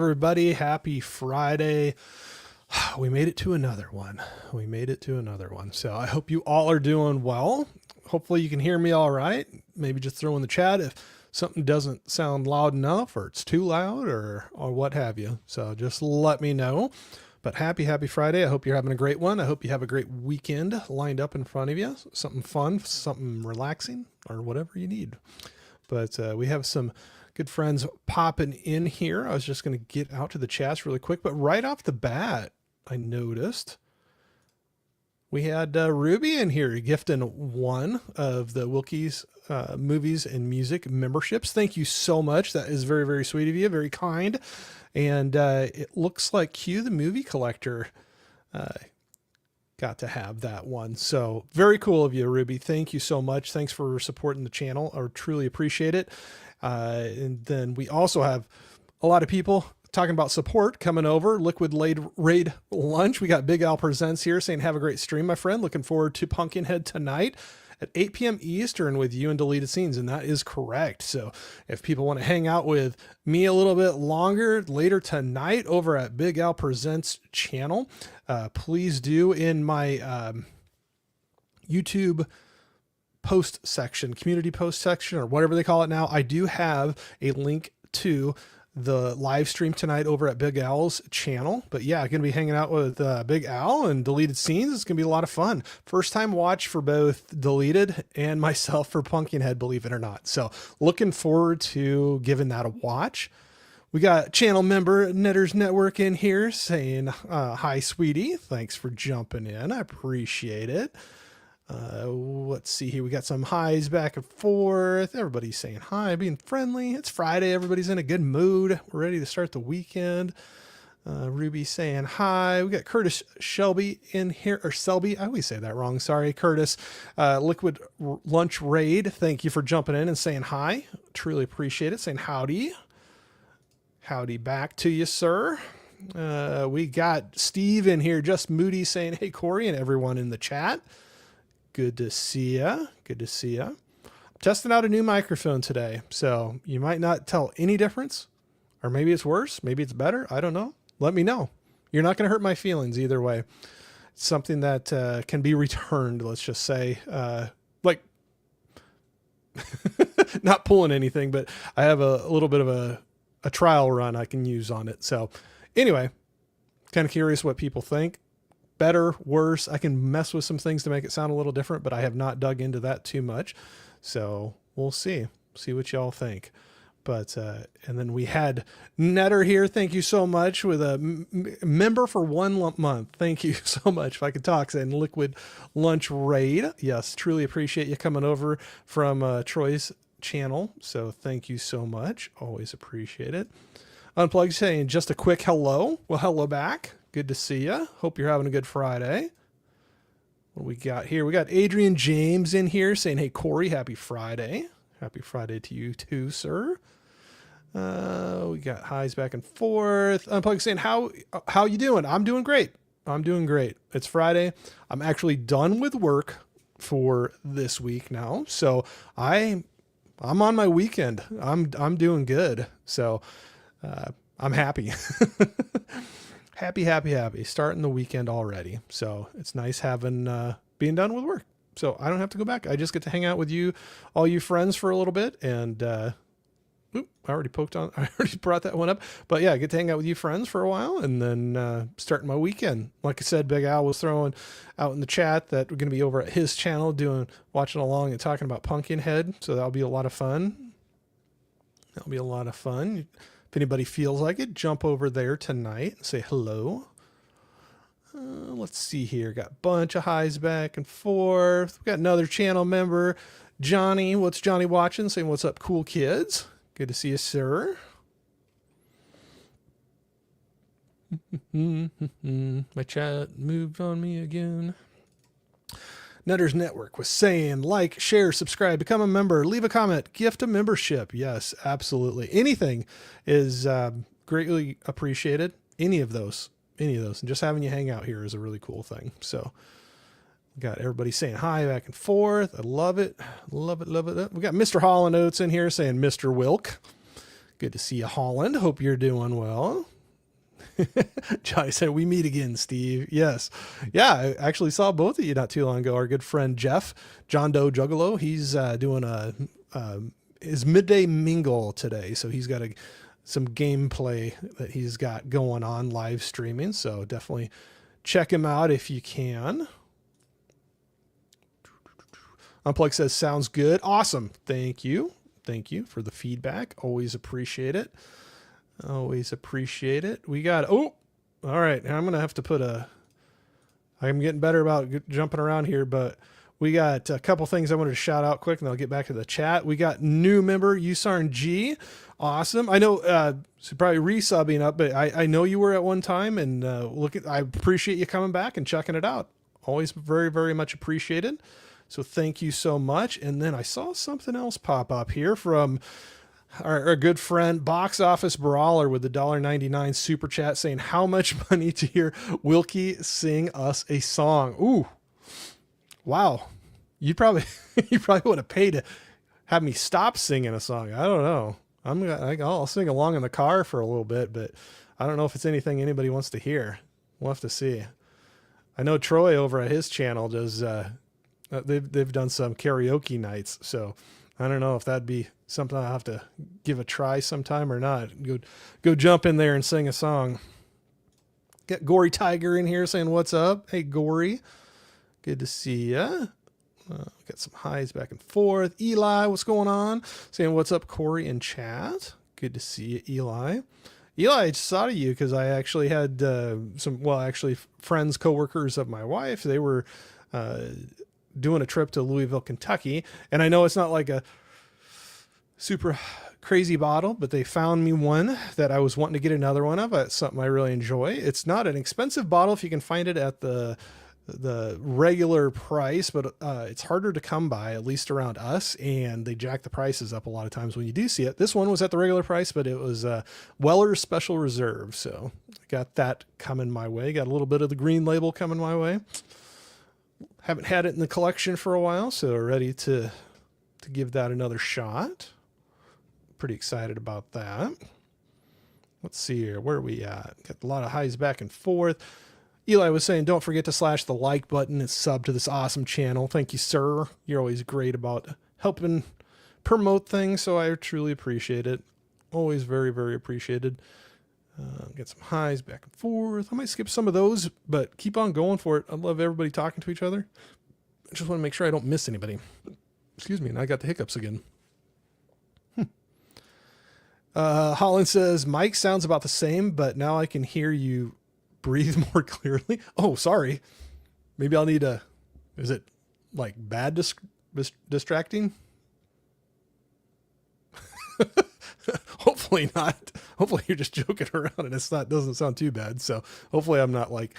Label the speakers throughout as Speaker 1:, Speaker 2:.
Speaker 1: everybody. Happy Friday. We made it to another one. So I hope you all are doing well. Hopefully you can hear me all right. Maybe just throw in the chat if something doesn't sound loud enough or it's too loud or what have you. So just let me know. But happy Friday. I hope you're having a great one. I hope you have a great weekend lined up in front of you. Something fun, something relaxing, or whatever you need. But we have some good friends popping in here. I was just going to get out to the chats really quick. But right off the bat, I noticed we had Ruby in here gifting one of the Wilkie's movies and music memberships. Thank you so much. That is very, very sweet of you. Very kind. And it looks like Q, the movie collector, got to have that one. So very cool of you, Ruby. Thank you so much. Thanks for supporting the channel. I truly appreciate it. And then we also have a lot of people talking about support coming over. Liquid Raid Lunch. We got Big Al Presents here saying, have a great stream, my friend. Looking forward to Pumpkinhead tonight at 8 p.m. Eastern with you and Deleted Scenes. And that is correct. So if people want to hang out with me a little bit longer later tonight over at Big Al Presents channel, please do. In my YouTube post section, community post section, or whatever they call it now, I do have a link to the live stream tonight over at Big Al's channel. But yeah, I'm going to be hanging out with Big Al and Deleted Scenes. It's going to be a lot of fun. First time watch for both Deleted and myself for Pumpkinhead, believe it or not. So looking forward to giving that a watch. We got channel member Netters Network in here saying, hi, sweetie. Thanks for jumping in. I appreciate it. Let's see here. We got some highs back and forth. Everybody's saying hi, being friendly. It's Friday. Everybody's in a good mood. We're ready to start the weekend. Ruby saying hi. We got Curtis Shelby in here, or Selby. I always say that wrong. Sorry, Curtis. Liquid Lunch Raid. Thank you for jumping in and saying hi. Truly appreciate it. Saying howdy. Howdy back to you, sir. We got Steve in here, just Moody, saying, hey, Corey, and everyone in the chat. Good to see ya. Good to see ya. I'm testing out a new microphone today, so you might not tell any difference, or maybe it's worse, maybe it's better. I don't know. Let me know. You're not going to hurt my feelings either way. It's something that can be returned, let's just say. Like, not pulling anything, but I have a little bit of a trial run I can use on it. So anyway, kind of curious what people think. Better, worse. I can mess with some things to make it sound a little different, but I have not dug into that too much. So we'll see what y'all think. But, and then we had Netter here. Thank you so much, with a member for 1 month. Thank you so much. If I could talk, saying Liquid Lunch Raid. Yes. Truly appreciate you coming over from Troy's channel. So thank you so much. Always appreciate it. Unplugged saying just a quick hello. Well, hello back. Good to see you. Hope you're having a good Friday. What do we got here? We got Adrian James in here saying, hey, Corey, happy Friday. Happy Friday to you too, sir. We got highs back and forth. Unplugged saying, how you doing? I'm doing great. I'm doing great. It's Friday. I'm actually done with work for this week now. So I'm on my weekend. I'm doing good. So I'm happy. Happy. Starting the weekend already. So it's nice having, being done with work. So I don't have to go back. I just get to hang out with you, all you friends, for a little bit. And, I already brought that one up, but yeah, I get to hang out with you friends for a while, and then, starting my weekend. Like I said, Big Al was throwing out in the chat that we're going to be over at his channel watching along and talking about Pumpkinhead. So that'll be a lot of fun. If anybody feels like it, jump over there tonight and say hello. Let's see here. Got a bunch of highs back and forth. We got another channel member, Johnny. What's Johnny watching? Saying, what's up, cool kids? Good to see you, sir. My chat moved on me again. Netters Network was saying, like, share, subscribe, become a member, leave a comment, gift a membership. Yes, absolutely. Anything is greatly appreciated. Any of those. And just having you hang out here is a really cool thing. So got everybody saying hi back and forth. I love it. Love it. We got Mr. Holland Oates in here saying, Mr. Wilk. Good to see you, Holland. Hope you're doing well. Johnny said, we meet again, Steve. Yes. Yeah, I actually saw both of you not too long ago. Our good friend Jeff, John Doe Juggalo, he's doing his midday mingle today. So he's got some gameplay that he's got going on live streaming. So definitely check him out if you can. Unplug says, sounds good. Awesome. Thank you. Thank you for the feedback. Always appreciate it. Always appreciate it. We got, oh, all right. I'm going to have to put I'm getting better about jumping around here, but we got a couple things I wanted to shout out quick and I'll get back to the chat. We got new member Usarn G. Awesome. I know, so probably resubbing up, but I know you were at one time and I appreciate you coming back and checking it out. Always very, very much appreciated. So thank you so much. And then I saw something else pop up here from our good friend Box Office Brawler with the $1.99 super chat saying, how much money to hear Wilkie sing us a song? Ooh, wow. You probably would have paid to have me stop singing a song. I don't know. I'll sing along in the car for a little bit, but I don't know if it's anything anybody wants to hear. We'll have to see. I know Troy over at his channel does, they've done some karaoke nights, so I don't know if that'd be something I'll have to give a try sometime or not. Go jump in there and sing a song. Got Gory Tiger in here saying, what's up? Hey, Gory. Good to see ya. Got some highs back and forth. Eli, what's going on? Saying, what's up, Corey in chat? Good to see you, Eli. Eli, I just thought of you because I actually had friends, coworkers of my wife. They were doing a trip to Louisville, Kentucky. And I know it's not like a super crazy bottle, but they found me one that I was wanting to get another one of. It's something I really enjoy. It's not an expensive bottle if you can find it at the regular price, but it's harder to come by, at least around us, and they jack the prices up a lot of times when you do see it. This one was at the regular price, but it was Weller's Special Reserve, so I got that coming my way. Got a little bit of the green label coming my way. Haven't had it in the collection for a while, so ready to give that another shot. Pretty excited about that. Let's see here. Where are we at? Got a lot of highs back and forth. Eli was saying, don't forget to slash the like button and sub to this awesome channel. Thank you, sir. You're always great about helping promote things, so I truly appreciate it. Always very, very appreciated. Get some highs back and forth. I might skip some of those, but keep on going for it. I love everybody talking to each other. I just want to make sure I don't miss anybody. Excuse me, and I got the hiccups again. Holland says, Mike sounds about the same, but now I can hear you breathe more clearly. Oh, sorry. Maybe I'll need is it like bad distracting? Hopefully not. Hopefully you're just joking around and doesn't sound too bad. So hopefully I'm not like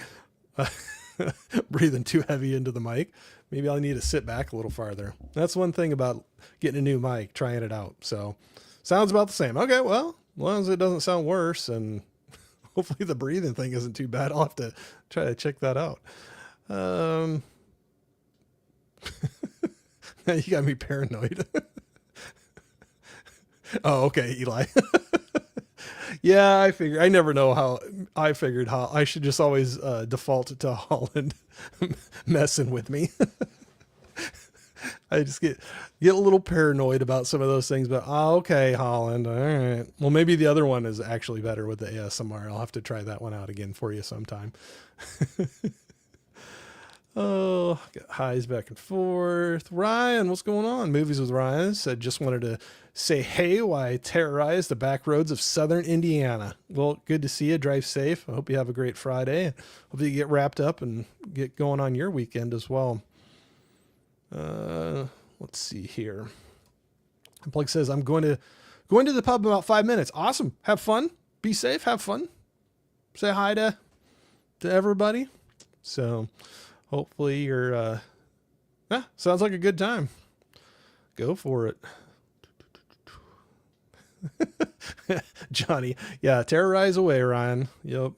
Speaker 1: breathing too heavy into the mic. Maybe I'll need to sit back a little farther. That's one thing about getting a new mic, trying it out. So sounds about the same. Okay, well, as long as it doesn't sound worse and hopefully the breathing thing isn't too bad, I'll have to try to check that out. Now you got me paranoid. Oh, okay, Eli. Yeah, I never know how. I figured how I should just always default to Holland messing with me. I just get a little paranoid about some of those things, but okay, Holland. All right. Well, maybe the other one is actually better with the ASMR. I'll have to try that one out again for you sometime. Oh, got highs back and forth. Ryan, what's going on? Movies with Ryan said, just wanted to say, hey, while I terrorize the back roads of Southern Indiana. Well, good to see you. Drive safe. I hope you have a great Friday. Hope you get wrapped up and get going on your weekend as well. Let's see here. Plug says, I'm going to the pub in about 5 minutes. Awesome. Have fun. Be safe. Have fun. Say hi to everybody. So hopefully you're, sounds like a good time. Go for it. Johnny. Yeah. Terrorize away, Ryan. Yep.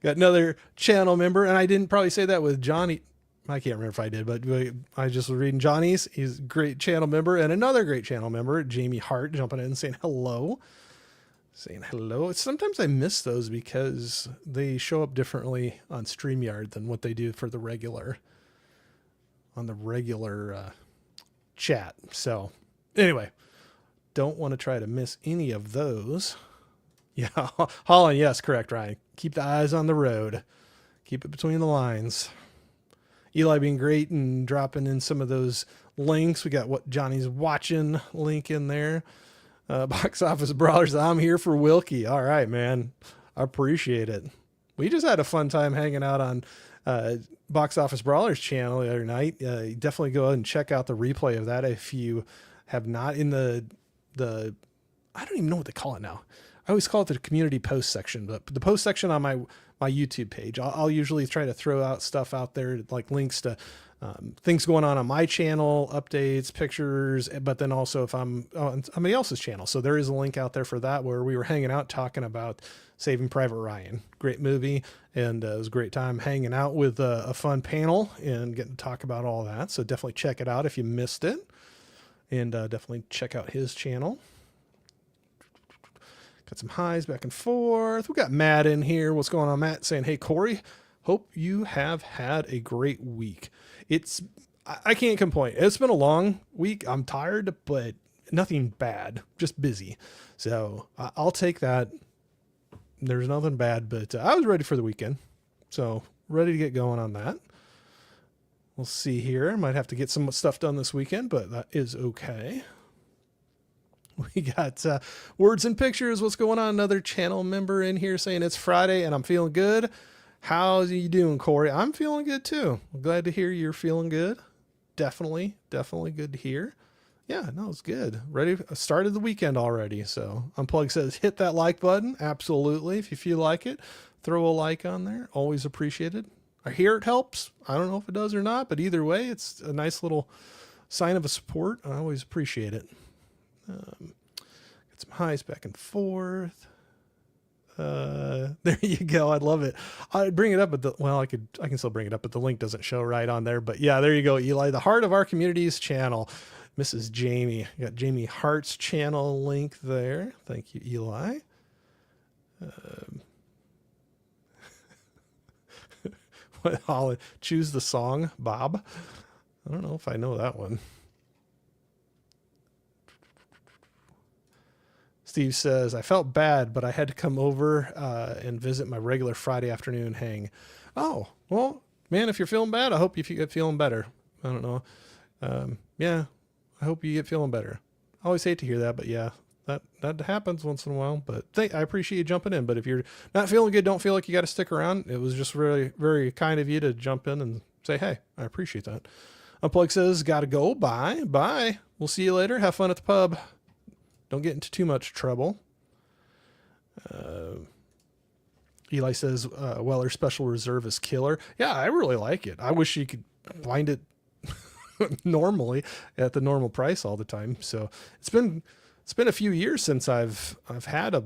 Speaker 1: Got another channel member. And I didn't probably say that with Johnny. I can't remember if I did, but I just was reading Johnny's. He's a great channel member, and another great channel member, Jamie Hart, jumping in and saying hello. saying hello. Sometimes I miss those because they show up differently on StreamYard than what they do for the regular chat. So anyway, don't want to try to miss any of those. Yeah, Holland, yes, correct, Ryan. Keep the eyes on the road. Keep it between the lines. Eli being great and dropping in some of those links. We got what Johnny's watching link in there. Box Office Brawlers, I'm here for Wilkie. All right, man. I appreciate it. We just had a fun time hanging out on Box Office Brawlers channel the other night. Definitely go ahead and check out the replay of that if you have not. In the I don't even know what they call it now. I always call it the community post section, but the post section on my YouTube page, I'll usually try to throw out stuff out there, like links to things going on my channel, updates, pictures, but then also if I'm on somebody else's channel. So there is a link out there for that, where we were hanging out talking about Saving Private Ryan. Great movie. And it was a great time hanging out with a fun panel and getting to talk about all that. So definitely check it out if you missed it, and definitely check out his channel. Got some highs back and forth. We got Matt in here. What's going on, Matt? Saying, hey, Corey, hope you have had a great week. I can't complain. It's been a long week. I'm tired, but nothing bad, just busy. So I'll take that. There's nothing bad, but I was ready for the weekend. So ready to get going on that. We'll see here. Might have to get some stuff done this weekend, but that is okay. We got Words and Pictures. What's going on? Another channel member in here saying it's Friday and I'm feeling good. How's you doing, Corey? I'm feeling good too. I'm glad to hear you're feeling good. Definitely good to hear. Yeah, no, it's good. Ready? I started the weekend already. So Unplug says hit that like button. Absolutely. If you feel like it, throw a like on there. Always appreciated. I hear it helps. I don't know if it does or not, but either way, it's a nice little sign of a support. I always appreciate it. Got some highs back and forth. There you go. I love it. I'd bring it up, but I can still bring it up, but the link doesn't show right on there. But yeah, there you go, Eli. The Heart of Our Communities channel. Mrs. Jamie. You got Jamie Hart's channel link there. Thank you, Eli. What Holland? Choose the song, Bob. I don't know if I know that one. Steve says, I felt bad, but I had to come over and visit my regular Friday afternoon hang. Oh, well, man, if you're feeling bad, I hope you get feeling better. I don't know. Yeah, I hope you get feeling better. I always hate to hear that, but yeah, that happens once in a while. But I appreciate you jumping in. But if you're not feeling good, don't feel like you got to stick around. It was just really, very kind of you to jump in and say, hey, I appreciate that. Unplug says, gotta go. Bye. Bye. We'll see you later. Have fun at the pub. Don't get into too much trouble. Eli says, Weller Special Reserve is killer. Yeah, I really like it. I wish you could find it normally at the normal price all the time. So it's been a few years since I've had a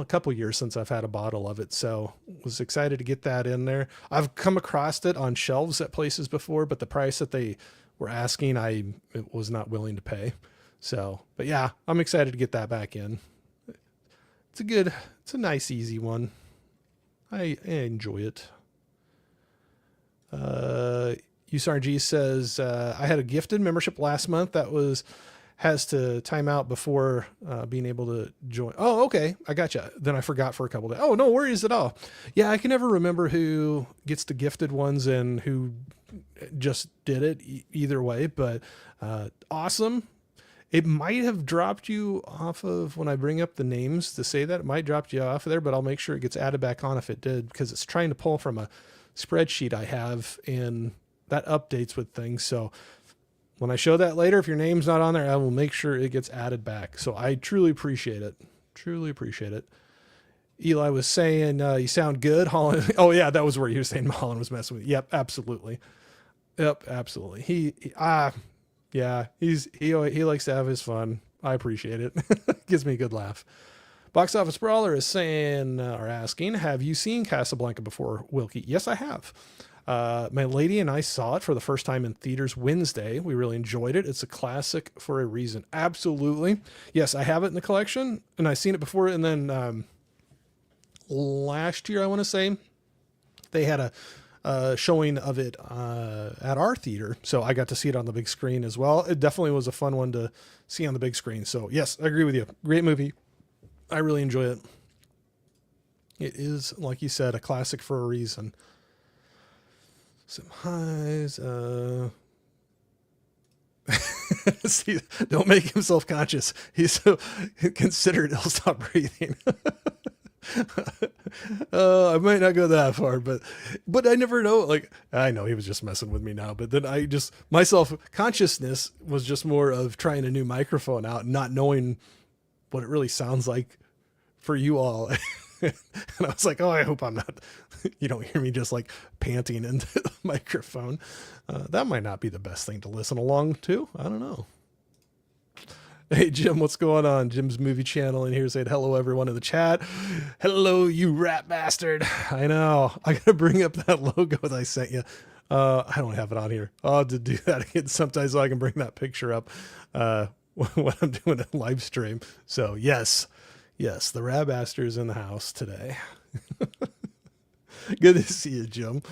Speaker 1: couple years since I've had a bottle of it. So was excited to get that in there. I've come across it on shelves at places before, but the price that they were asking, I was not willing to pay. So, but yeah, I'm excited to get that back in. It's a nice, easy one. I enjoy it. USRG says, I had a gifted membership last month that has to time out before being able to join. Oh, okay. I gotcha. Then I forgot for a couple of days. Oh, no worries at all. Yeah, I can never remember who gets the gifted ones and who just did it either way, but awesome. It might have dropped you off of when I bring up the names to say that. It might drop you off of there, but I'll make sure it gets added back on if it did, because it's trying to pull from a spreadsheet I have, and that updates with things. So when I show that later, if your name's not on there, I will make sure it gets added back. So I truly appreciate it. Truly appreciate it. Eli was saying, you sound good, Holland. Oh yeah, that was where he was saying Holland was messing with you. Yep, absolutely. Yep, absolutely. Yeah, he likes to have his fun. I appreciate it. Gives me a good laugh. Box Office Brawler is saying, or asking, have you seen Casablanca before, Wilkie? Yes, I have. My lady and I saw it for the first time in theaters Wednesday. We really enjoyed it. It's a classic for a reason. Absolutely. Yes, I have it in the collection, and I've seen it before. And then last year, I want to say, they had a showing of it at our theater, so I got to see it on the big screen as well. It definitely was a fun one to see on the big screen. So yes, I agree with you. Great movie. I really enjoy it. It is, like you said, a classic for a reason. Some highs. See, don't make him self-conscious. He's so considerate he'll stop breathing. I might not go that far, but I never know. Like, I know he was just messing with me now, but then my self-consciousness was just more of trying a new microphone out and not knowing what it really sounds like for you all. And I was like, oh, I hope I'm not, you don't hear me just like panting into the microphone. That might not be the best thing to listen along to. I don't know. Hey, Jim, what's going on? Jim's movie channel in here saying hello, everyone in the chat. Hello, you rat bastard. I know. I got to bring up that logo that I sent you. I don't have it on here. I'll have to do that again sometime so I can bring that picture up when I'm doing a live stream. So, yes, the rat bastard is in the house today. Good to see you, Jim.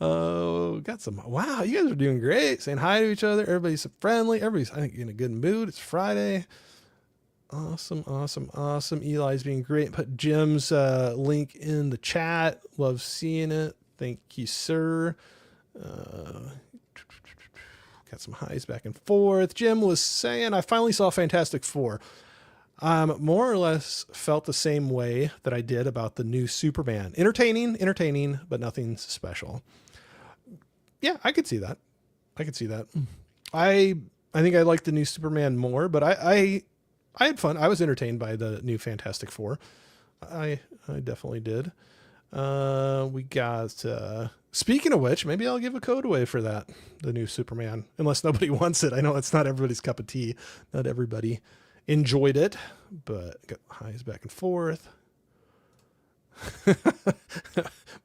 Speaker 1: Oh, got some. Wow, you guys are doing great. Saying hi to each other. Everybody's friendly. Everybody's, I think, in a good mood. It's Friday. Awesome. Eli's being great. Put Jim's link in the chat. Love seeing it. Thank you, sir. Got some highs back and forth. Jim was saying, I finally saw Fantastic Four. More or less felt the same way that I did about the new Superman. Entertaining, but nothing special. Yeah, I could see that. I think I liked the new Superman more, but I had fun. I was entertained by the new Fantastic Four. I definitely did. We got, speaking of which, maybe I'll give a code away for that, the new Superman, unless nobody wants it. I know it's not everybody's cup of tea. Not everybody enjoyed it, but got highs back and forth.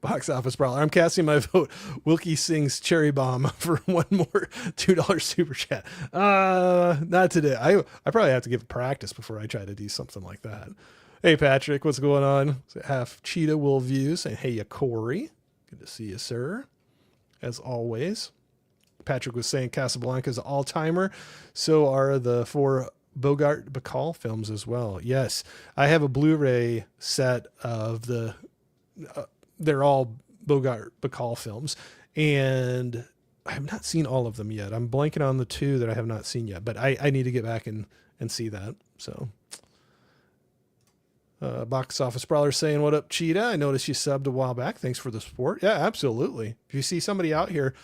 Speaker 1: Box office brawler. I'm casting my vote. Wilkie sings Cherry Bomb for one more $2 super chat. Not today. I probably have to give it practice before I try to do something like that. Hey Patrick, what's going on? Half Cheetah Will Views and hey ya Corey. Good to see you, sir. As always. Patrick was saying Casablanca is an all-timer. So are the 4 Bogart Bacall films as well. Yes, I have a Blu-ray set of they're all Bogart Bacall films, and I have not seen all of them yet. I'm blanking on the 2 that I have not seen yet, but I need to get back and see that. So, Box Office Brawler saying, what up, Cheetah? I noticed you subbed a while back. Thanks for the support. Yeah, absolutely. If you see somebody out here,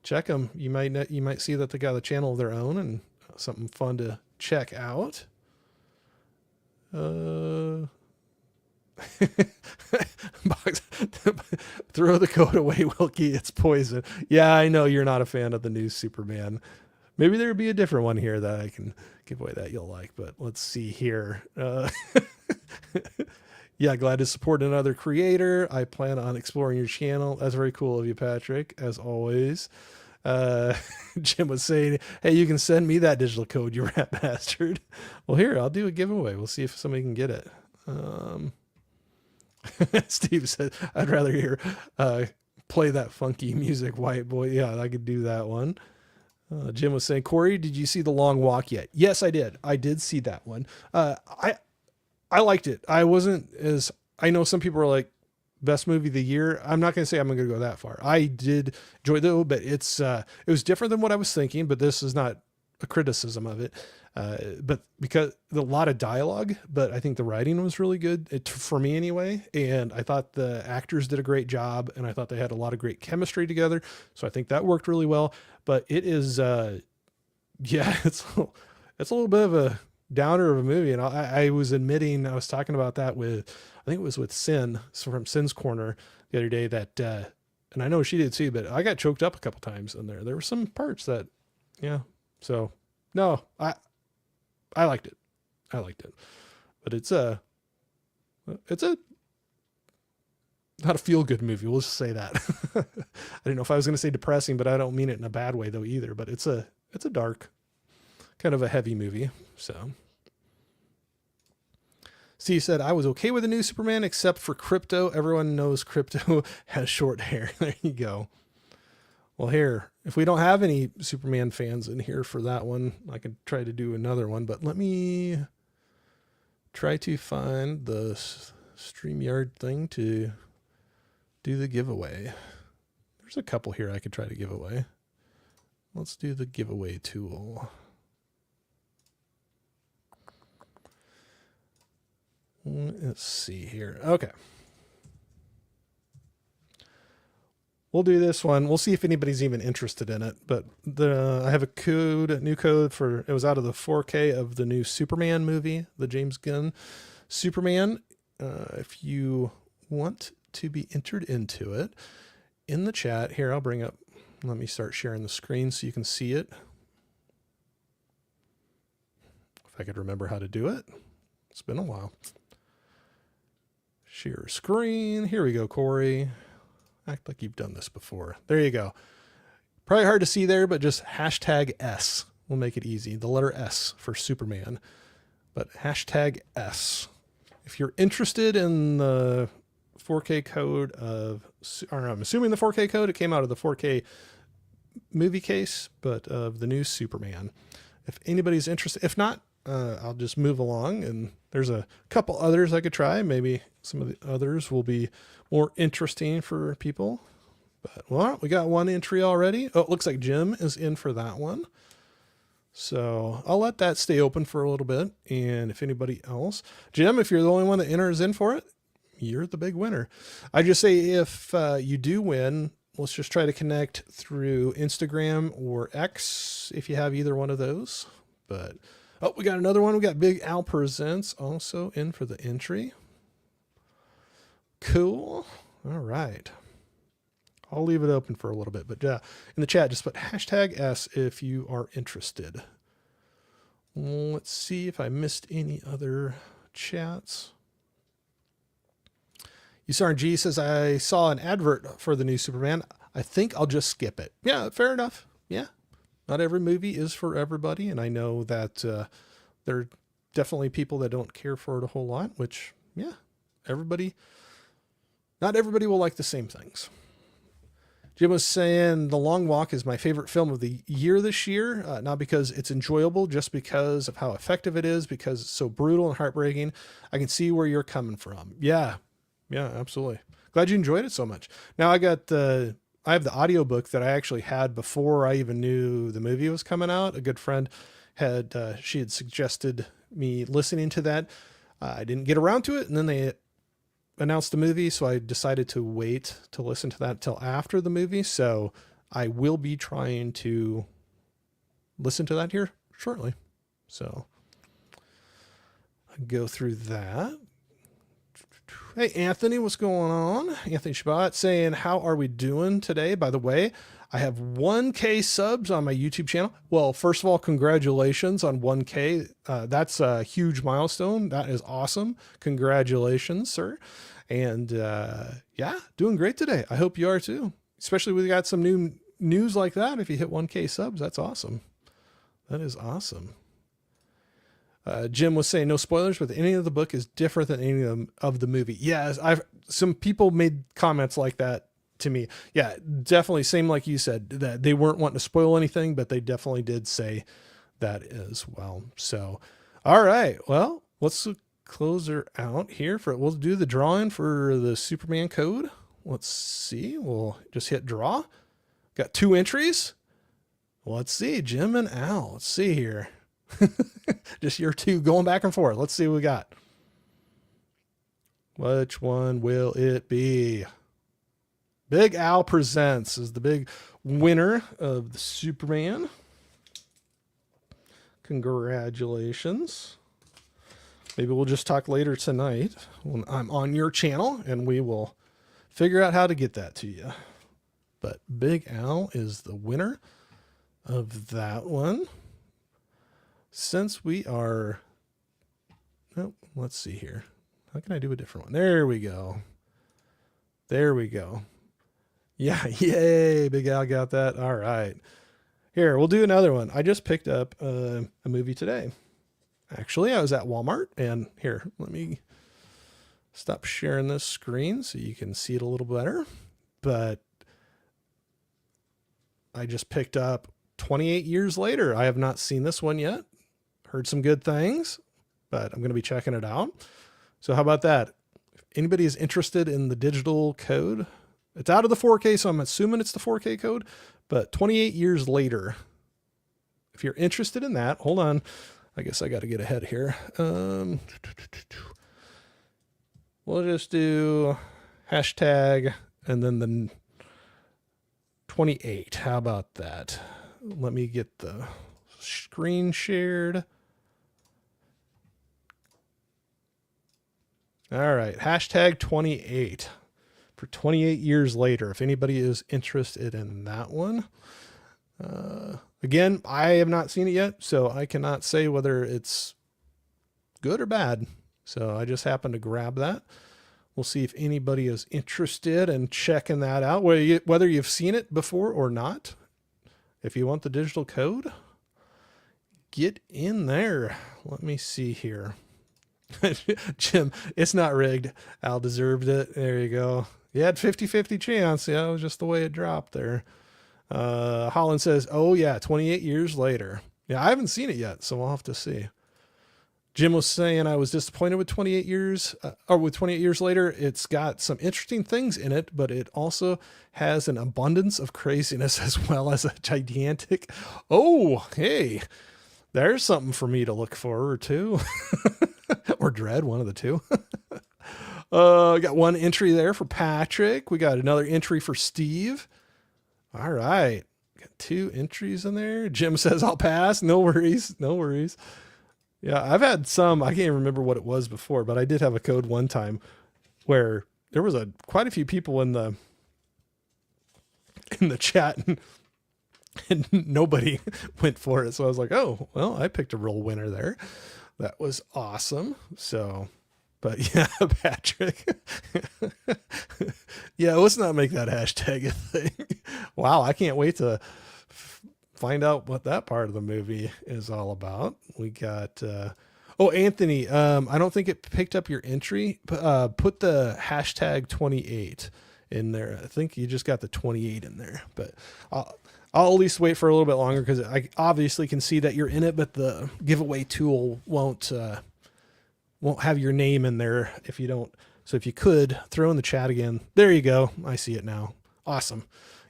Speaker 1: check them. You might see that they got a channel of their own and something fun to check out. Throw the code away, Wilkie. It's poison. Yeah, I know you're not a fan of the new Superman. Maybe there'd be a different one here that I can give away that you'll like, but let's see here. Yeah, glad to support another creator. I plan on exploring your channel. That's very cool of you, Patrick, as always. Jim was saying, hey, you can send me that digital code, you rat bastard. Well, here, I'll do a giveaway. We'll see if somebody can get it. Steve said, I'd rather hear play that funky music, white boy. Yeah, I could do that one. Jim was saying, Corey, did you see The Long Walk yet? Yes, I did. I did see that one. I liked it. I know some people are like, best movie of the year. I'm not going to say I'm going to go that far. I did enjoy it though, but it was different than what I was thinking, but this is not a criticism of it. But because a lot of dialogue, but I think the writing was really good for me anyway. And I thought the actors did a great job, and I thought they had a lot of great chemistry together. So I think that worked really well, but it is, yeah, it's a little bit of a downer of a movie. And I was admitting, I was talking about that with, I think it was with Sin from Sin's Corner the other day that, and I know she did too, but I got choked up a couple times in there. There were some parts that, yeah. So no, I liked it. But it's a not a feel-good movie. We'll just say that. I didn't know if I was going to say depressing, but I don't mean it in a bad way though either. But it's a dark, kind of a heavy movie. So, Steve said I was okay with the new Superman except for Crypto. Everyone knows Crypto has short hair. There you go. Well, here, if we don't have any Superman fans in here for that one, I could try to do another one. But let me try to find the StreamYard thing to do the giveaway. There's a couple here I could try to give away. Let's do the giveaway tool. Let's see here. Okay. We'll do this one. We'll see if anybody's even interested in it. But I have a new code for, it was out of the 4K of the new Superman movie, the James Gunn Superman. If you want to be entered into it, in the chat here, I'll bring up, let me start sharing the screen so you can see it. If I could remember how to do it. It's been a while. Share screen. Here we go, Corey. Act like you've done this before. There you go. Probably hard to see there, but just hashtag S will make it easy. The letter S for Superman, but hashtag S. If you're interested in the 4K code of, or I'm assuming the 4K code, it came out of the 4K movie case, but of the new Superman. If anybody's interested, if not, I'll just move along, and there's a couple others I could try. Maybe some of the others will be more interesting for people. But, well, we got one entry already. Oh, it looks like Jim is in for that one. So I'll let that stay open for a little bit. And if anybody else, Jim, if you're the only one that enters in for it, you're the big winner. I just say if you do win, let's just try to connect through Instagram or X if you have either one of those. But, oh, we got another one. We got Big Al Presents also in for the entry. Cool. All right. I'll leave it open for a little bit, but in the chat, just put hashtag S if you are interested. Let's see if I missed any other chats. USRG says, I saw an advert for the new Superman. I think I'll just skip it. Yeah, fair enough. Yeah. Not every movie is for everybody. And I know that there are definitely people that don't care for it a whole lot, which, yeah, not everybody will like the same things. Jim was saying The Long Walk is my favorite film of the year this year, not because it's enjoyable, just because of how effective it is, because it's so brutal and heartbreaking. I can see where you're coming from. Yeah, absolutely. Glad you enjoyed it so much. Now I have the audiobook that I actually had before I even knew the movie was coming out. A good friend she had suggested me listening to that. I didn't get around to it, and then they announced the movie, so I decided to wait to listen to that till after the movie. So I will be trying to listen to that here shortly. So I'll go through that. Hey, Anthony, what's going on? Anthony Shabbat saying, how are we doing today? By the way, I have 1K subs on my YouTube channel. Well, first of all, congratulations on 1K. That's a huge milestone. That is awesome. Congratulations, sir. And yeah, doing great today. I hope you are too. Especially when we got some new news like that. If you hit 1K subs, that's awesome. That is awesome. Jim was saying no spoilers, but any of the book is different than any of the movie. Yeah, some people made comments like that to me. Yeah, definitely same like you said, that they weren't wanting to spoil anything, but they definitely did say that as well. So, all right, well, let's close her out here. We'll do the drawing for the Superman code. Let's see. We'll just hit draw. Got 2 entries. Let's see, Jim and Al. Let's see here. Just your 2 going back and forth. Let's see what we got. Which one will it be? Big Al Presents is the big winner of the Superman. Congratulations. Maybe we'll just talk later tonight when I'm on your channel and we will figure out how to get that to you. But Big Al is the winner of that one. Since we are, oh, let's see here. How can I do a different one? There we go. There we go. Yeah, yay, Big Al got that. All right. Here, we'll do another one. I just picked up a movie today. Actually, I was at Walmart, and here, let me stop sharing this screen so you can see it a little better. But I just picked up 28 Years Later. I have not seen this one yet. Heard some good things, but I'm going to be checking it out. So how about that? If anybody is interested in the digital code, it's out of the 4K, so I'm assuming it's the 4K code, but 28 Years Later. If you're interested in that, hold on. I guess I got to get ahead here. We'll just do hashtag and then the 28. How about that? Let me get the screen shared. All right, hashtag 28 for 28 Years Later. If anybody is interested in that one. Again, I have not seen it yet, so I cannot say whether it's good or bad. So I just happened to grab that. We'll see if anybody is interested in checking that out, whether you've seen it before or not. If you want the digital code, get in there. Let me see here. Jim, it's not rigged. Al deserved it. There you go. You had 50-50 chance. Yeah, it was just the way it dropped there. Holland says, oh yeah, 28 Years Later. Yeah, I haven't seen it yet, so we'll have to see. Jim was saying I was disappointed with 28 Years, or with 28 Years Later. It's got some interesting things in it, but it also has an abundance of craziness as well as a gigantic. Oh, hey, there's something for me to look forward to or dread, one of the two. We got one entry there for Patrick. We got another entry for Steve. All right. Got 2 entries in there. Jim says I'll pass. No worries. No worries. Yeah, I've had some, I can't remember what it was before, but I did have a code one time where there was quite a few people in the chat and nobody went for it. So I was like, oh, well, I picked a real winner there. That was awesome. So, but yeah, Patrick. Yeah, let's not make that hashtag a thing. Wow, I can't wait to find out what that part of the movie is all about. We got, oh, Anthony, I don't think it picked up your entry, but put the hashtag 28 in there. I think you just got the 28 in there, but I'll at least wait for a little bit longer because I obviously can see that you're in it, but the giveaway tool won't have your name in there if you don't. So if you could throw in the chat again, there you go. I see it now. Awesome.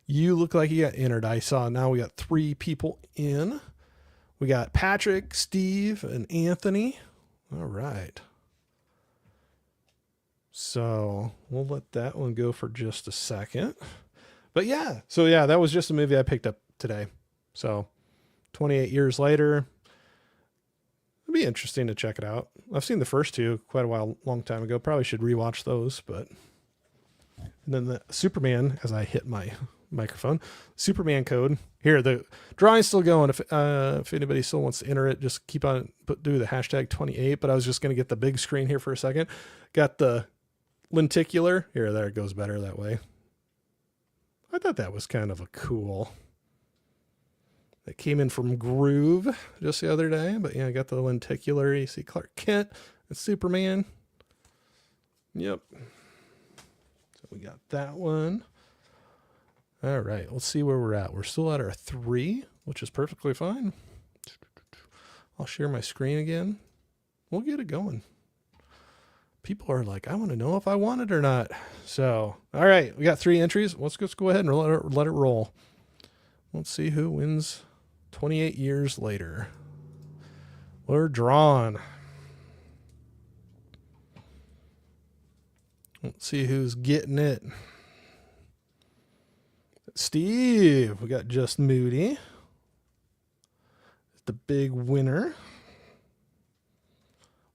Speaker 1: You look like you got entered. I saw now we got 3 people in. We got Patrick, Steve, and Anthony. All right. So we'll let that one go for just a second. But yeah, so yeah, that was just a movie I picked up today. So 28 Years Later. It'd be interesting to check it out. I've seen the first 2 quite a long time ago. Probably should rewatch those, but. And then the Superman, as I hit my microphone, Superman code here. The drawing's still going. If anybody still wants to enter it, just keep on do the hashtag 28. But I was just going to get the big screen here for a second. Got the lenticular here. There, it goes better that way. I thought that was kind of a cool. That came in from Groove just the other day. But yeah, I got the lenticular. You see Clark Kent and Superman. Yep. So we got that one. All right, let's see where we're at. We're still at our 3, which is perfectly fine. I'll share my screen again. We'll get it going. People are like, I want to know if I want it or not. So, all right, we got 3 entries. Let's just go ahead and let it roll. Let's see who wins 28 Years Later. We're drawn. Let's see who's getting it. Steve, we got Just Moody. The big winner.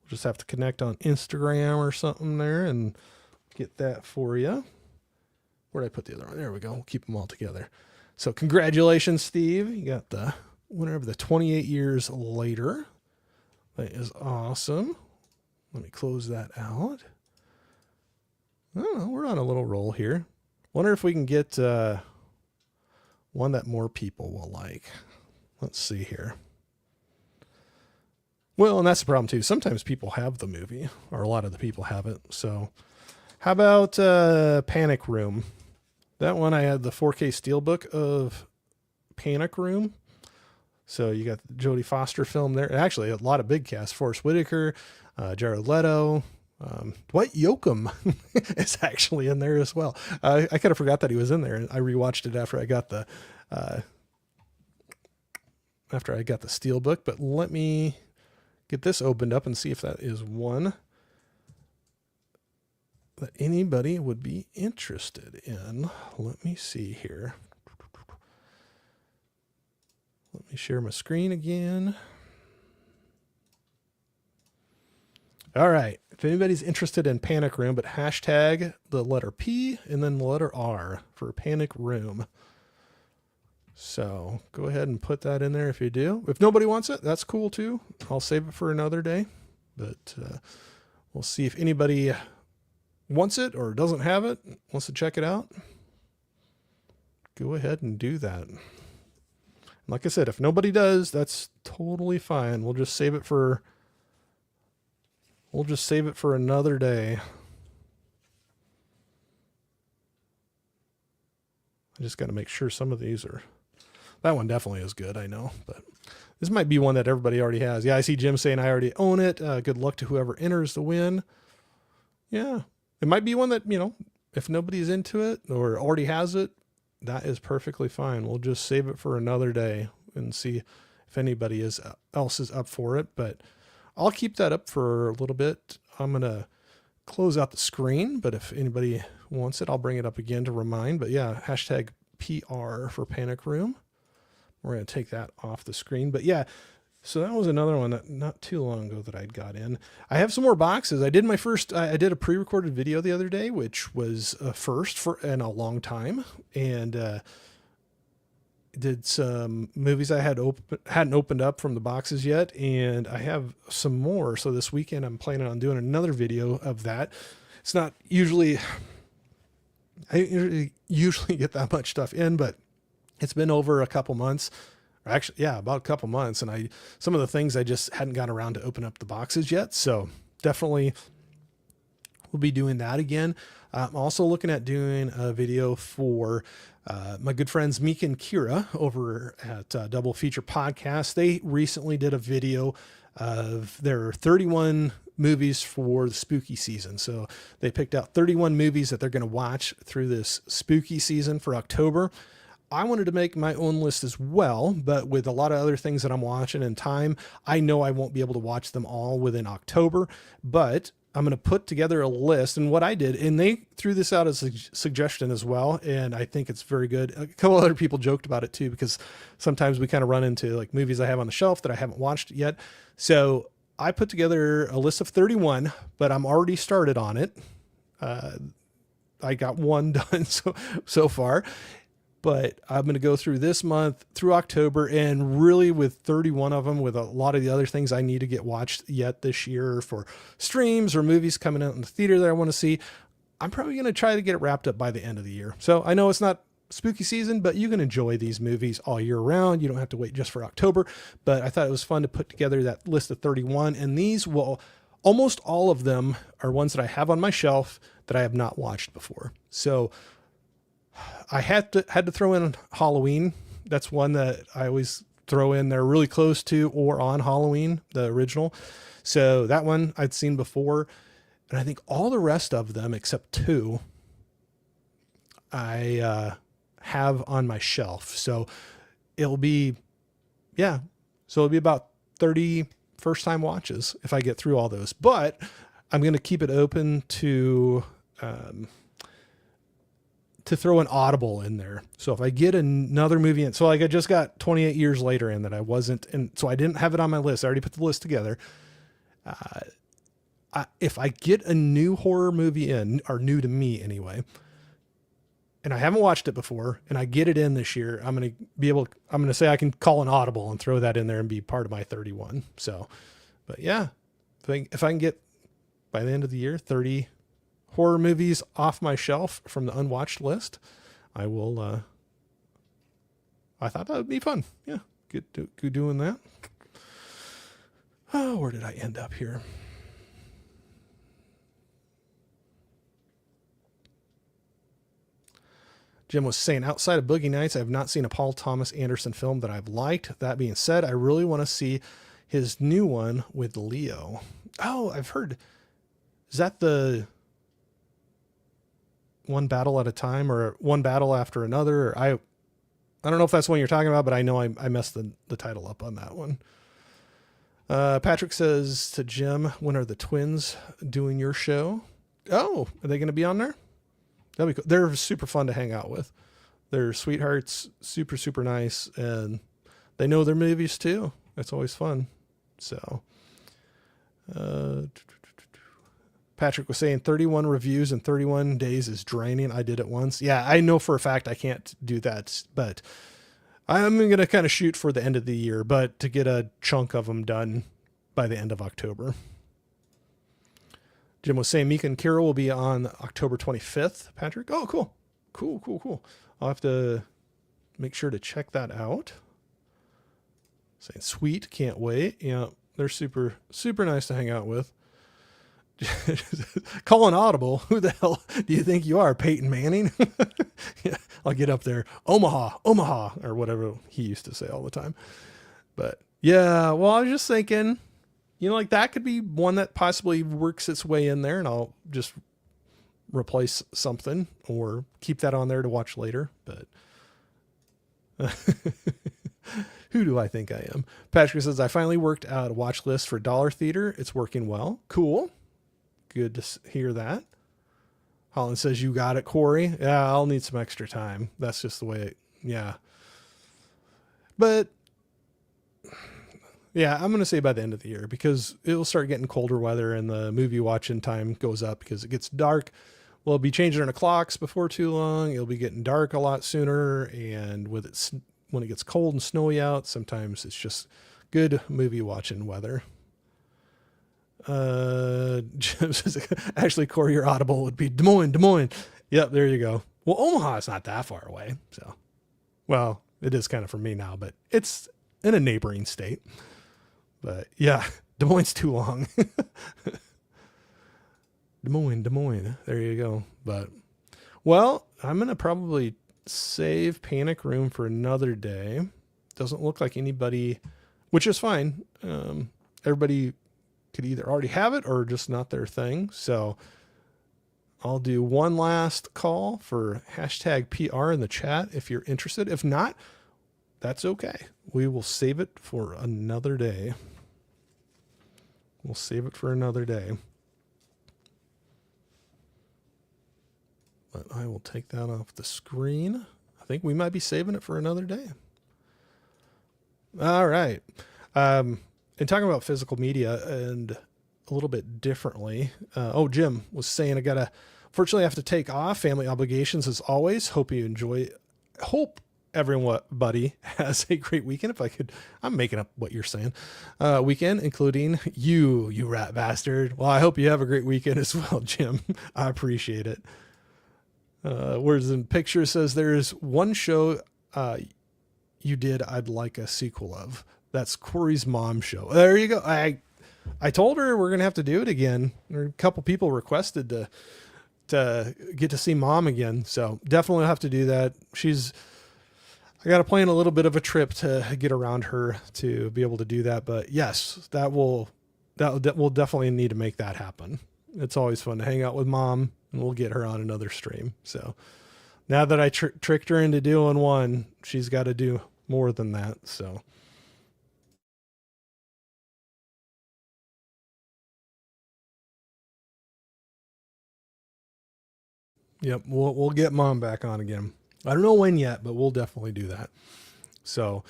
Speaker 1: We'll just have to connect on Instagram or something there and get that for you. Where did I put the other one? There we go. We'll keep them all together. So congratulations, Steve. You got the winner of the 28 Years Later. That is awesome. Let me close that out. I don't know, we're on a little roll here. Wonder if we can get one that more people will like. Let's see here. Well, and that's the problem too. Sometimes people have the movie, or a lot of the people have it. So how about Panic Room? That one I had the 4K Steelbook of Panic Room. So you got the Jodie Foster film there. Actually, a lot of big cast. Forrest Whitaker, Jared Leto, Dwight Yoakam is actually in there as well. I kind of forgot that he was in there, and I rewatched it after I got the Steelbook. But let me get this opened up and see if that is one that anybody would be interested in. Let me see here. Let me share my screen again. All right. If anybody's interested in Panic Room, but hashtag the letter P and then the letter R for Panic Room. So go ahead and put that in there if you do. If nobody wants it, that's cool too. I'll save it for another day. But we'll see if anybody wants it or doesn't have it, wants to check it out. Go ahead and do that. Like I said, if nobody does, that's totally fine. We'll just save it for another day. I just got to make sure some of these are, that one definitely is good, I know, but this might be one that everybody already has. Yeah, I see Jim saying I already own it. Good luck to whoever enters the win. Yeah, it might be one that, you know, if nobody's into it or already has it, that is perfectly fine. We'll just save it for another day and see if anybody else is up for it. But I'll keep that up for a little bit. I'm going to close out the screen, but if anybody wants it, I'll bring it up again to remind. But yeah, hashtag PR for Panic Room. We're going to take that off the screen. But yeah, so that was another one that not too long ago that I'd got in. I have some more boxes. I did a pre-recorded video the other day, which was a first in a long time. And did some movies I hadn't opened up from the boxes yet. And I have some more. So this weekend I'm planning on doing another video of that. It's not usually, I usually get that much stuff in, but it's been over a couple months. Actually, yeah, about a couple months. And some of the things I just hadn't gotten around to open up the boxes yet. So definitely we'll be doing that again. I'm also looking at doing a video for my good friends Meek and Kira over at Double Feature Podcast. They recently did a video of their 31 movies for the spooky season. So they picked out 31 movies that they're going to watch through this spooky season for October. I wanted to make my own list as well, but with a lot of other things that I'm watching in time, I know I won't be able to watch them all within October, but I'm going to put together a list. And what I did, and they threw this out as a suggestion as well, and I think it's very good. A couple other people joked about it too, because sometimes we kind of run into like movies I have on the shelf that I haven't watched yet. So I put together a list of 31, but I'm already started on it. I got one done so far. But I'm going to go through this month through October, and really with 31 of them, with a lot of the other things I need to get watched yet this year for streams or movies coming out in the theater that I want to see. I'm probably going to try to get it wrapped up by the end of the year. So I know it's not spooky season, but you can enjoy these movies all year round. You don't have to wait just for October, but I thought it was fun to put together that list of 31. And these will, almost all of them are ones that I have on my shelf that I have not watched before. So I had to throw in Halloween. That's one that I always throw in there really close to or on Halloween, the original. So that one I'd seen before. And I think all the rest of them, except two, I have on my shelf. So it'll be about 30 first time watches if I get through all those. But I'm going to keep it open to throw an audible in there. So if I get another movie in, so like I just got 28 Years Later in that I wasn't, and so I didn't have it on my list. I already put the list together. If I get a new horror movie in, or new to me anyway, and I haven't watched it before, and I get it in this year, I'm going to say I can call an audible and throw that in there and be part of my 31. So, but yeah, if I can get by the end of the year, 30 horror movies off my shelf from the unwatched list, I will, I thought that would be fun. Yeah. Good doing that. Oh, where did I end up here? Jim was saying, outside of Boogie Nights, I have not seen a Paul Thomas Anderson film that I've liked. That being said, I really want to see his new one with Leo. Oh, I've heard. Is that the One Battle at a Time or One Battle After Another? Or I don't know if that's the one you're talking about, but I know I messed the title up on that one. Patrick says to Jim, when are the twins doing your show? Oh, are they going to be on there? That'd be cool. They're super fun to hang out with. They're sweethearts, super, super nice. And they know their movies too. That's always fun. So, Patrick was saying 31 reviews in 31 days is draining. I did it once. Yeah, I know for a fact I can't do that, but I'm going to kind of shoot for the end of the year, but to get a chunk of them done by the end of October. Jim was saying Mika and Kira will be on October 25th. Patrick, oh, cool. Cool. I'll have to make sure to check that out. Saying sweet, can't wait. Yeah, they're super, super nice to hang out with. Calling audible. Who the hell do you think you are, Peyton Manning? Yeah, I'll get up there. Omaha, or whatever he used to say all the time. But yeah, well, I was just thinking, like that could be one that possibly works its way in there, and I'll just replace something or keep that on there to watch later. But who do I think I am? Patrick says, I finally worked out a watch list for Dollar Theater. It's working well. Cool. Good to hear that. Holland says, you got it, Corey. Yeah, I'll need some extra time. That's just the way yeah. But yeah, I'm going to say by the end of the year, because it'll start getting colder weather and the movie watching time goes up because it gets dark. We'll be changing our clocks before too long. It'll be getting dark a lot sooner. And when it gets cold and snowy out, sometimes it's just good movie watching weather. Actually, Corey, your audible would be Des Moines. Yep, there you go. Well, Omaha is not that far away. So, well, it is kind of for me now, but it's in a neighboring state. But yeah, Des Moines too long. Des Moines. There you go. But, well, I'm going to probably save Panic Room for another day. Doesn't look like anybody, which is fine. Everybody could either already have it or just not their thing. So I'll do one last call for hashtag PR in the chat if you're interested. If not, that's okay. We will save it for another day. But I will take that off the screen. I think we might be saving it for another day. All right. And talking about physical media and a little bit differently. Jim was saying, fortunately I have to take off, family obligations as always. Hope you enjoy. Hope everybody has a great weekend. I'm making up what you're saying. Weekend, including you rat bastard. Well, I hope you have a great weekend as well, Jim. I appreciate it. Whereas in picture says there's one show you did I'd like a sequel of. That's Corey's mom show. There you go. I told her we're gonna have to do it again. A couple people requested to get to see mom again, so definitely have to do that. I got to plan a little bit of a trip to get around her to be able to do that. But yes, we'll definitely need to make that happen. It's always fun to hang out with mom, and we'll get her on another stream. So now that I tricked her into doing one, she's got to do more than that. So. Yep. We'll get mom back on again. I don't know when yet, but we'll definitely do that. So,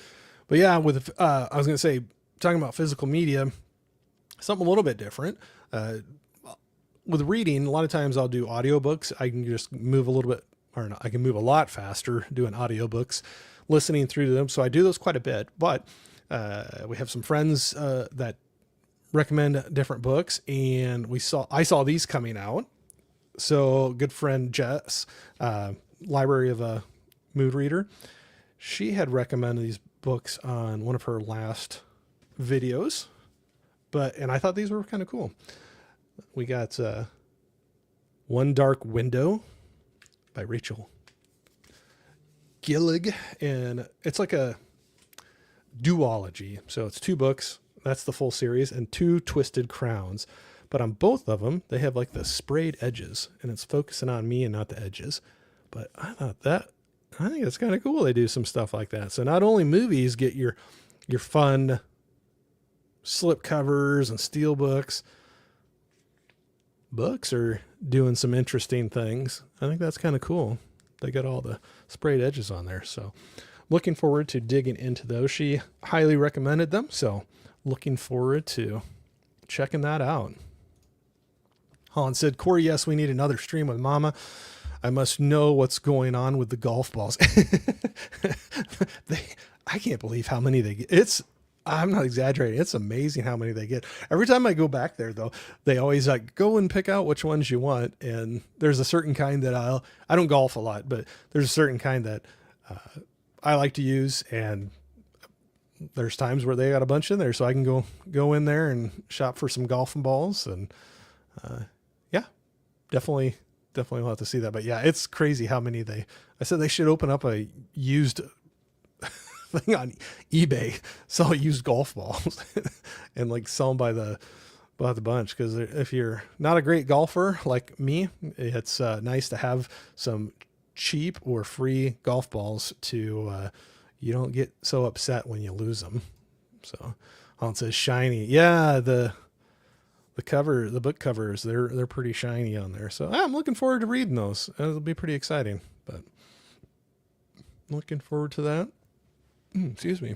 Speaker 1: but yeah, I was going to say, talking about physical media, something a little bit different. With reading, a lot of times I'll do audiobooks. I can just move a little bit, I can move a lot faster doing audiobooks, listening through them. So I do those quite a bit, but we have some friends that recommend different books, and I saw these coming out. So good friend Jess, Library of a Mood Reader, she had recommended these books on one of her last videos, and I thought these were kind of cool. We got One Dark Window by Rachel Gillig, and it's like a duology. So it's 2 books, that's the full series, and 2 Twisted Crowns. But on both of them, they have like the sprayed edges, and it's focusing on me and not the edges. But I think it's kind of cool they do some stuff like that. So not only movies get your fun slip covers and steel books are doing some interesting things. I think that's kind of cool. They got all the sprayed edges on there. So looking forward to digging into those. She highly recommended them. So looking forward to checking that out. Holland said, Corey, yes, we need another stream with Mama. I must know what's going on with the golf balls. I can't believe how many they get. I'm not exaggerating. It's amazing how many they get. Every time I go back there, though, they always like go and pick out which ones you want. And there's a certain kind that I don't golf a lot, but there's a certain kind that I like to use. And there's times where they got a bunch in there, so I can go in there and shop for some golfing balls. And yeah, definitely we'll have to see that. But yeah, it's crazy how many I said they should open up a used thing on eBay, sell used golf balls and like sell them by the bunch. Cause if you're not a great golfer like me, it's nice to have some cheap or free golf balls to, you don't get so upset when you lose them. So it says shiny. Yeah. The book covers, they're pretty shiny on there. So I'm looking forward to reading those. It'll be pretty exciting, but looking forward to that. Excuse me.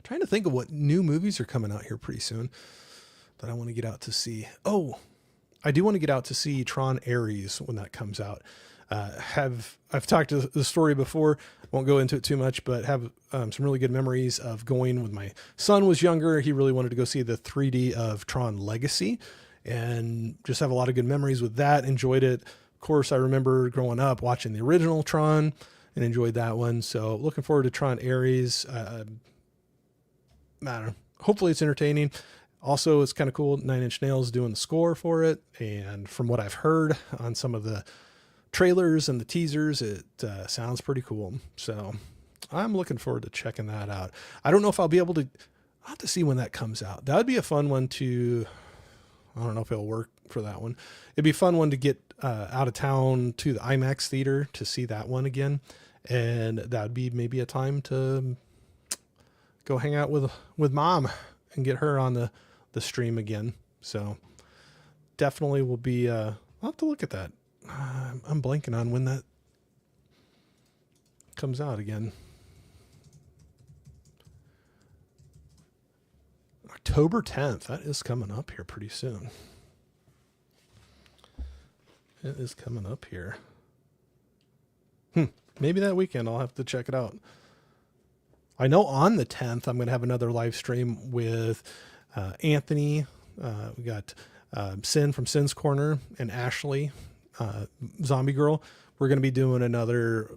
Speaker 1: Trying to think of what new movies are coming out here pretty soon that I want to get out to see. Oh, I do want to get out to see Tron Ares when that comes out. I've talked to the story before, won't go into it too much, but have some really good memories of going when my son was younger. He really wanted to go see the 3D of Tron Legacy and just have a lot of good memories with that. Enjoyed it. Of course, I remember growing up watching the original Tron and enjoyed that one. So looking forward to Tron Ares. I don't know. Hopefully it's entertaining. Also, it's kind of cool. 9 Inch Nails doing the score for it. And from what I've heard on some of the trailers and the teasers, it sounds pretty cool. So I'm looking forward to checking that out. I don't know if I'll be able to, I'll have to see when that comes out. That would be a fun one to, I don't know if it'll work for that one. It'd be a fun one to get out of town to the IMAX theater to see that one again. And that would be maybe a time to go hang out with Mom and get her on the stream again. So definitely will be, I'll have to look at that. I'm blanking on when that comes out again. October 10th. That is coming up here pretty soon. It is coming up here. Maybe that weekend I'll have to check it out. I know on the 10th I'm going to have another live stream with Anthony. We got Sin from Sin's Corner and Ashley, Zombie Girl. We're going to be doing another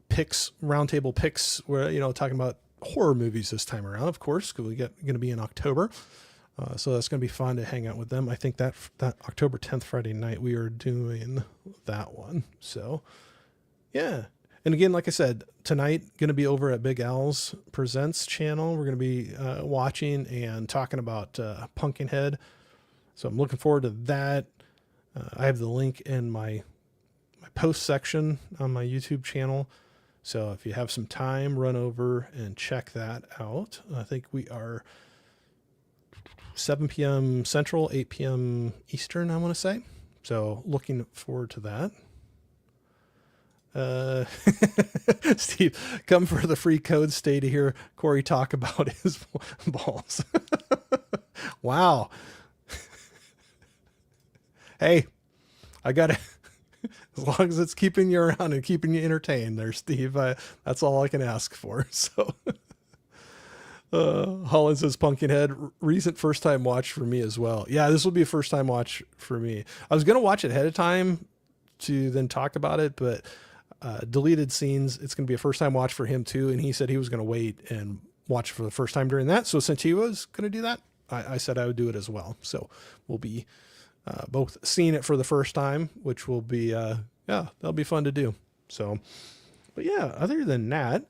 Speaker 1: roundtable picks where, talking about horror movies this time around, of course, because we're going to be in October. So that's going to be fun to hang out with them. I think that October 10th, Friday night, we are doing that one. So yeah. And again, like I said, tonight going to be over at Big Al's Presents channel. We're going to be watching and talking about Pumpkinhead. So I'm looking forward to that. I have the link in my post section on my YouTube channel. So if you have some time, run over and check that out. I think we are 7 p.m. Central, 8 p.m. Eastern, I want to say. So looking forward to that. Steve, come for the free code stay to hear Corey talk about his balls. Wow. Hey, I got to, as long as it's keeping you around and keeping you entertained there, Steve, that's all I can ask for. So Holland says Pumpkinhead, recent first time watch for me as well. Yeah, this will be a first time watch for me. I was going to watch it ahead of time to then talk about it, but deleted scenes, it's going to be a first time watch for him too. And he said he was going to wait and watch for the first time during that. So since he was going to do that, I said I would do it as well. So we'll be both seeing it for the first time, which will be, yeah, that'll be fun to do. So, but yeah, other than that,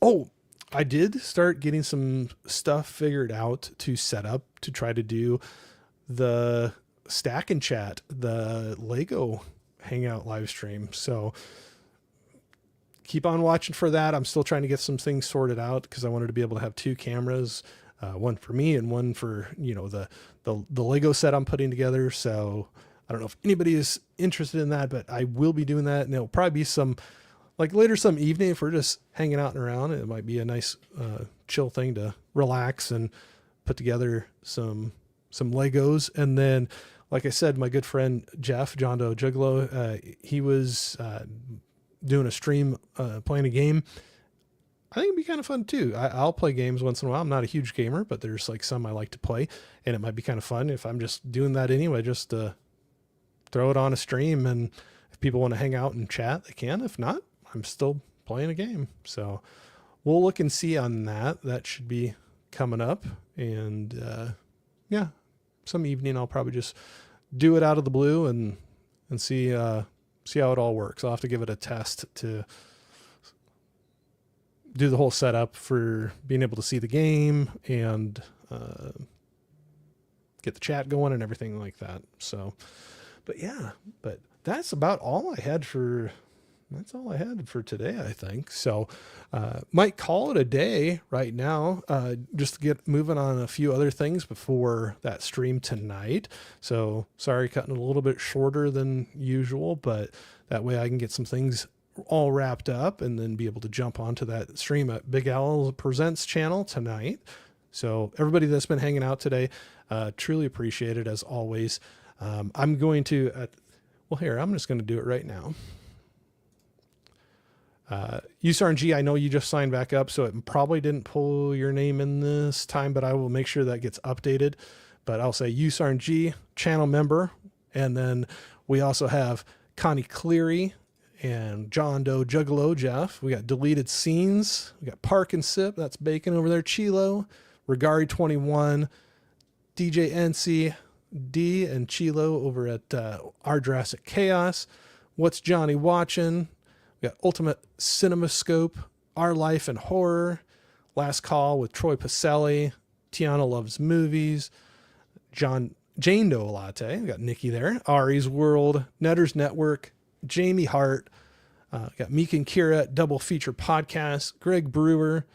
Speaker 1: oh, I did start getting some stuff figured out to set up to try to do the Stack and Chat, the Lego Hangout live stream. So keep on watching for that. I'm still trying to get some things sorted out because I wanted to be able to have two cameras, one for me and one for, the Lego set I'm putting together. So I don't know if anybody is interested in that, but I will be doing that. And it'll probably be some, like later some evening, if we're just hanging out and around, it might be a nice chill thing to relax and put together some Legos. And then, like I said, my good friend Jeff, John Doe Juggalo, he was doing a stream playing a game. I think it'd be kind of fun too. I'll play games once in a while. I'm not a huge gamer, but there's like some I like to play, and it might be kind of fun if I'm just doing that anyway, just throw it on a stream. And if people want to hang out and chat, they can. If not, I'm still playing a game. So we'll look and see on that. That should be coming up. And yeah, some evening I'll probably just do it out of the blue and see how it all works. I'll have to give it a test to do the whole setup for being able to see the game and get the chat going and everything like that. So, but yeah, but that's about all I had for today, I think. So might call it a day right now, just to get moving on a few other things before that stream tonight. So sorry, cutting it a little bit shorter than usual, but that way I can get some things all wrapped up and then be able to jump onto that stream at Big Al Presents channel tonight. So everybody that's been hanging out today, truly appreciate it as always. I'm going to, well, here, I'm just going to do it right now. USRNG, I know you just signed back up, so it probably didn't pull your name in this time, but I will make sure that gets updated. But I'll say USRNG channel member. And then we also have Connie Cleary and John Doe Juggalo Jeff. We got deleted scenes. We got Park and Sip. That's Bacon over there. Chilo, Regari 21, DJ NC, D and Chilo over at Our Jurassic Chaos. What's Johnny Watching? We got Ultimate CinemaScope, Our Life and Horror, Last Call with Troy Pacelli, Tiana Loves Movies, Jane Doe Latte. We got Nikki there. Ari's World, Netter's Network, Jamie Hart. Got Meek and Kira Double Feature Podcast, Greg Brewer,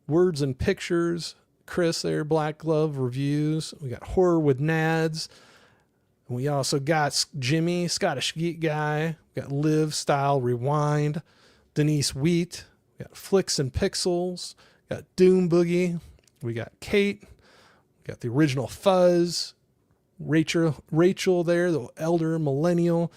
Speaker 1: Words and Pictures, Chris there, Black Glove Reviews. We got Horror with Nads. And we also got Jimmy, Scottish Geek Guy. We got Live Style Rewind, Denise Wheat. We got Flicks and Pixels. We got Doom Boogie. We got Kate. We got the original Fuzz. Rachel there, the Elder Millennial.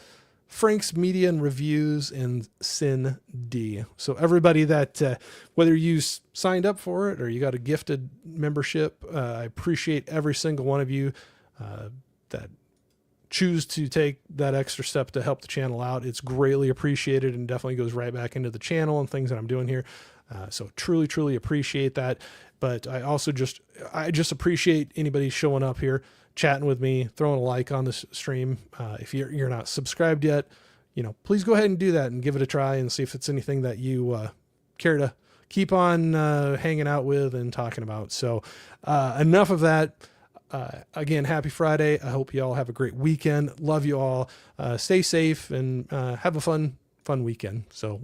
Speaker 1: Frank's Media and Reviews, and Sin D. So everybody that, whether you signed up for it or you got a gifted membership, I appreciate every single one of you that choose to take that extra step to help the channel out. It's greatly appreciated and definitely goes right back into the channel and things that I'm doing here. So truly, truly appreciate that. But I also just appreciate anybody showing up here, chatting with me, throwing a like on this stream. If you're not subscribed yet, please go ahead and do that and give it a try and see if it's anything that you care to keep on hanging out with and talking about. So enough of that. Again, happy Friday. I hope you all have a great weekend. Love you all. Stay safe and have a fun weekend. So